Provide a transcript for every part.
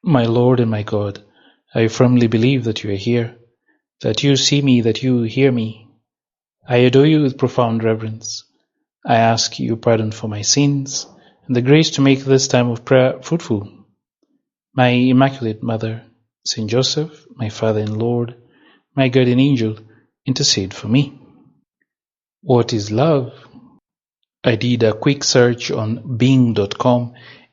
My Lord and my God, I firmly believe that you are here, that you see me, that you hear me. I adore you with profound reverence. I ask you pardon for my sins and the grace to make this time of prayer fruitful. My Immaculate Mother, Saint Joseph, my Father and Lord, my guardian angel, intercede for me. What is love? I did a quick search on Bing.com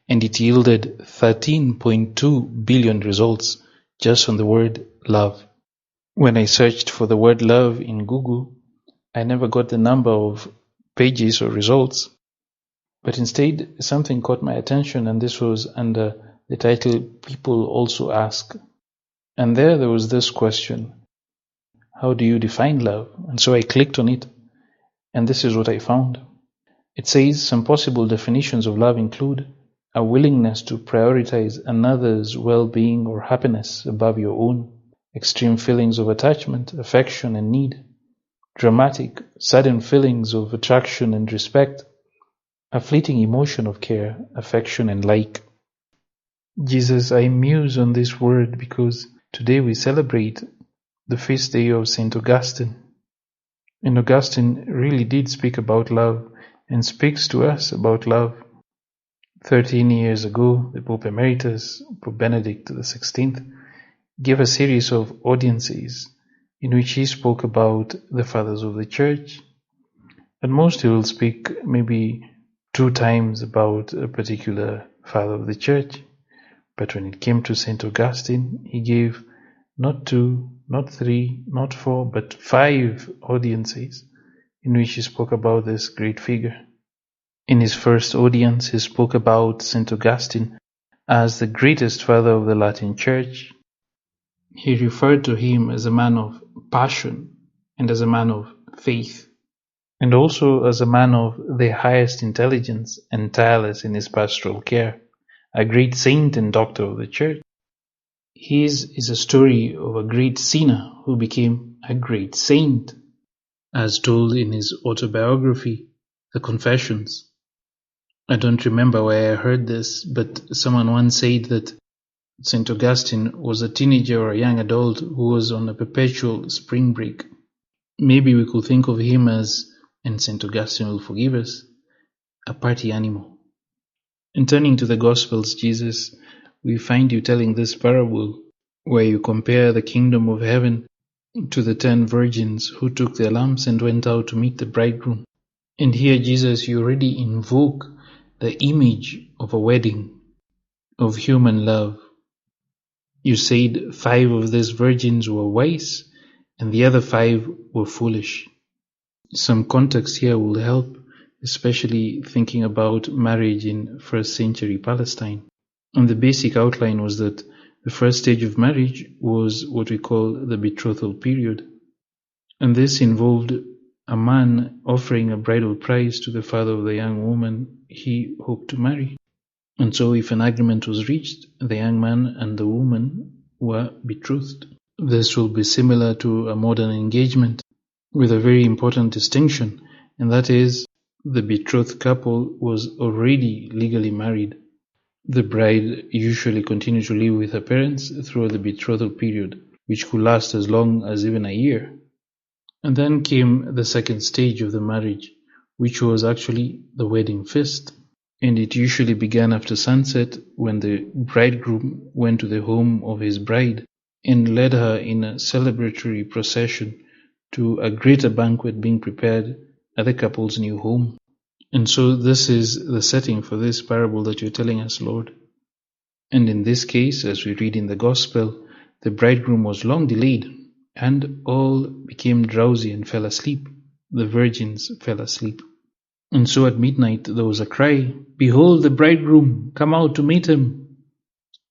and it yielded 13.2 billion results just on the word love. When I searched for the word love in Google, I never got the number of pages or results, but instead something caught my attention, and this was under the title People Also Ask. And there was this question: how do you define love? And so I clicked on it, and this is what I found. It says some possible definitions of love include a willingness to prioritize another's well-being or happiness above your own, extreme feelings of attachment, affection, and need, dramatic, sudden feelings of attraction and respect, a fleeting emotion of care, affection, and like. Jesus, I muse on this word because today we celebrate the feast day of St. Augustine. And Augustine really did speak about love and speaks to us about love. 13 years ago, the Pope Emeritus, Pope Benedict XVI, gave a series of audiences in which he spoke about the fathers of the Church. At most he will speak maybe 2 times about a particular father of the Church. But when it came to St. Augustine, he gave not 2, not 3, not 4, but 5 audiences in which he spoke about this great figure. In his first audience, he spoke about St. Augustine as the greatest father of the Latin Church. He referred to him as a man of passion and as a man of faith, and also as a man of the highest intelligence and tireless in his pastoral care, a great saint and doctor of the Church. His is a story of a great sinner who became a great saint, as told in his autobiography, The Confessions. I don't remember where I heard this, but someone once said that St. Augustine was a teenager or a young adult who was on a perpetual spring break. Maybe we could think of him as, and St. Augustine will forgive us, a party animal. In turning to the Gospels, Jesus, we find you telling this parable where you compare the kingdom of heaven to the 10 virgins who took their lamps and went out to meet the bridegroom. And here, Jesus, you already invoke the image of a wedding, of human love. You said 5 of these virgins were wise and the other 5 were foolish. Some context here will help, especially thinking about marriage in 1st century Palestine. And the basic outline was that the first stage of marriage was what we call the betrothal period. And this involved a man offering a bridal price to the father of the young woman he hoped to marry. And so if an agreement was reached, the young man and the woman were betrothed. This will be similar to a modern engagement, with a very important distinction, and that is the betrothed couple was already legally married. The bride usually continued to live with her parents throughout the betrothal period, which could last as long as even a year. And then came the second stage of the marriage, which was actually the wedding feast. And it usually began after sunset, when the bridegroom went to the home of his bride and led her in a celebratory procession to a greater banquet being prepared at the couple's new home. And so this is the setting for this parable that you're telling us, Lord. And in this case, as we read in the Gospel, the bridegroom was long delayed, and all became drowsy and fell asleep. The virgins fell asleep. And so at midnight there was a cry, "Behold the bridegroom, come out to meet him."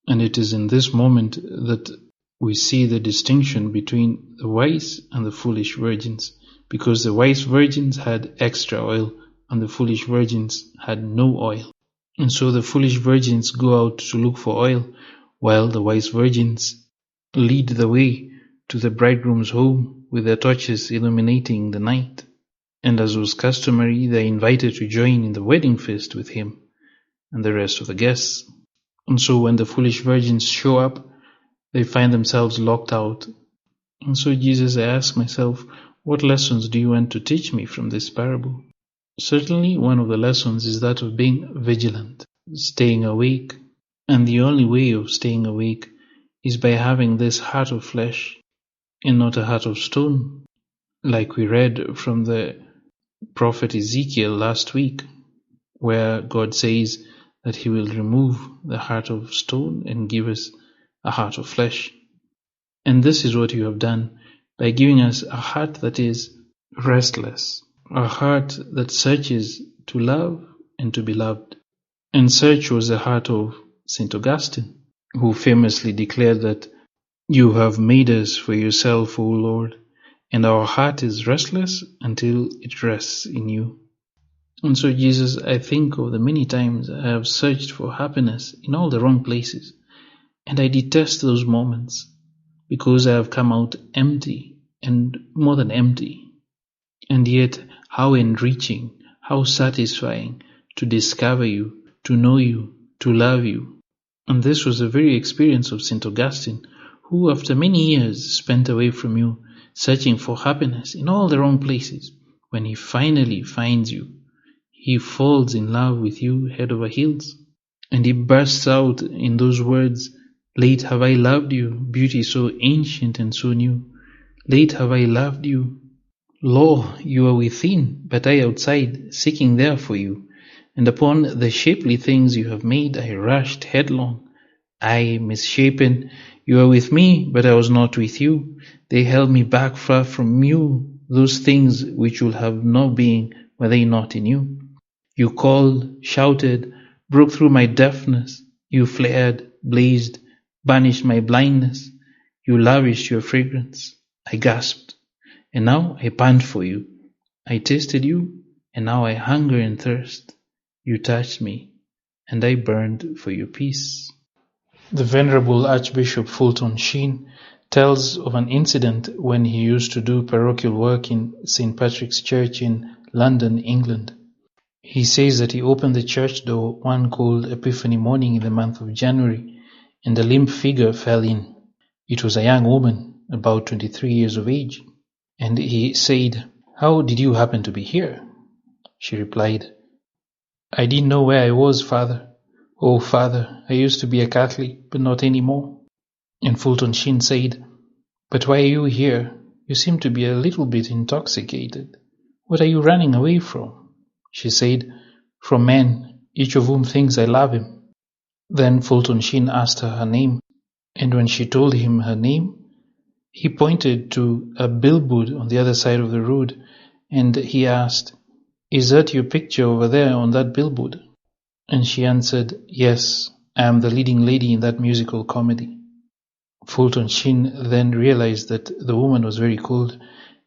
And it is in this moment that we see the distinction between the wise and the foolish virgins, because the wise virgins had extra oil and the foolish virgins had no oil. And so the foolish virgins go out to look for oil, while the wise virgins lead the way to the bridegroom's home with their torches illuminating the night. And as was customary, they are invited to join in the wedding feast with him and the rest of the guests. And so when the foolish virgins show up, they find themselves locked out. And so Jesus, I ask myself, what lessons do you want to teach me from this parable? Certainly one of the lessons is that of being vigilant, staying awake. And the only way of staying awake is by having this heart of flesh and not a heart of stone, like we read from the prophet Ezekiel last week, where God says that he will remove the heart of stone and give us a heart of flesh. And this is what you have done by giving us a heart that is restless, a heart that searches to love and to be loved. And such was the heart of St. Augustine, who famously declared that you have made us for yourself, O Lord, and our heart is restless until it rests in you. And so, Jesus, I think of the many times I have searched for happiness in all the wrong places, and I detest those moments because I have come out empty and more than empty. And yet, how enriching, how satisfying to discover you, to know you, to love you. And this was the very experience of St. Augustine, who after many years spent away from you, searching for happiness in all the wrong places, when he finally finds you, he falls in love with you head over heels, and he bursts out in those words, "Late have I loved you, beauty so ancient and so new. Late have I loved you. Lo, you are within, but I outside, seeking there for you. And upon the shapely things you have made I rushed headlong. I, misshapen, you are with me, but I was not with you. They held me back far from you, those things which would have no being were they not in you. You called, shouted, broke through my deafness. You flared, blazed, banished my blindness. You lavished your fragrance. I gasped, and now I pant for you. I tasted you, and now I hunger and thirst. You touched me, and I burned for your peace." The Venerable Archbishop Fulton Sheen tells of an incident when he used to do parochial work in St. Patrick's Church in London, England. He says that he opened the church door one cold Epiphany morning in the month of January, and a limp figure fell in. It was a young woman, about 23 years of age, and he said, "How did you happen to be here?" She replied, "I didn't know where I was, Father. Oh, Father, I used to be a Catholic, but not any more." And Fulton Sheen said, "But why are you here? You seem to be a little bit intoxicated. What are you running away from?" She said, "From men, each of whom thinks I love him." Then Fulton Sheen asked her name, and when she told him her name, he pointed to a billboard on the other side of the road, and he asked, "Is that your picture over there on that billboard?" And she answered, "Yes, I am the leading lady in that musical comedy." Fulton Sheen then realized that the woman was very cold,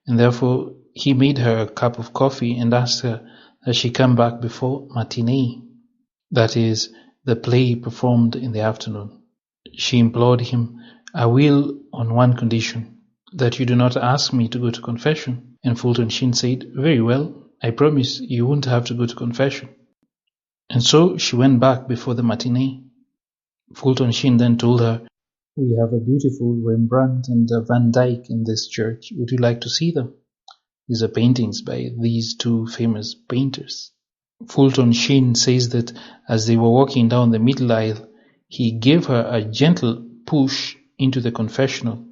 and therefore he made her a cup of coffee and asked her that she come back before matinee, that is, the play performed in the afternoon. She implored him, "I will on one condition, that you do not ask me to go to confession." And Fulton Sheen said, "Very well, I promise you won't have to go to confession." And so she went back before the matinee. Fulton Sheen then told her, "We have a beautiful Rembrandt and a Van Dyck in this church. Would you like to see them? These are paintings by these two famous painters." Fulton Sheen says that as they were walking down the middle aisle, he gave her a gentle push into the confessional.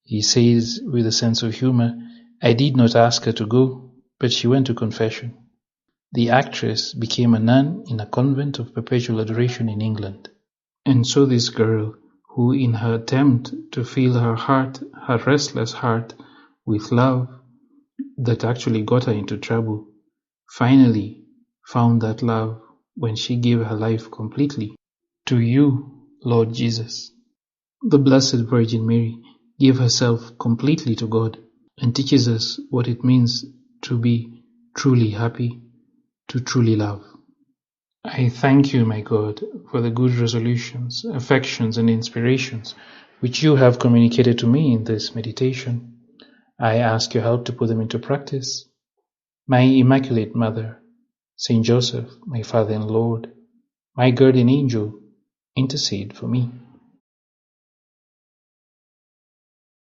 He says with a sense of humor, "I did not ask her to go, but she went to confession." The actress became a nun in a convent of perpetual adoration in England. And so this girl, who in her attempt to fill her heart, her restless heart, with love that actually got her into trouble, finally found that love when she gave her life completely to you, Lord Jesus. The Blessed Virgin Mary gave herself completely to God and teaches us what it means to be truly happy, to truly love. I thank you, my God, for the good resolutions, affections, and inspirations which you have communicated to me in this meditation. I ask your help to put them into practice. My Immaculate Mother, Saint Joseph, my Father and Lord, my guardian angel, intercede for me.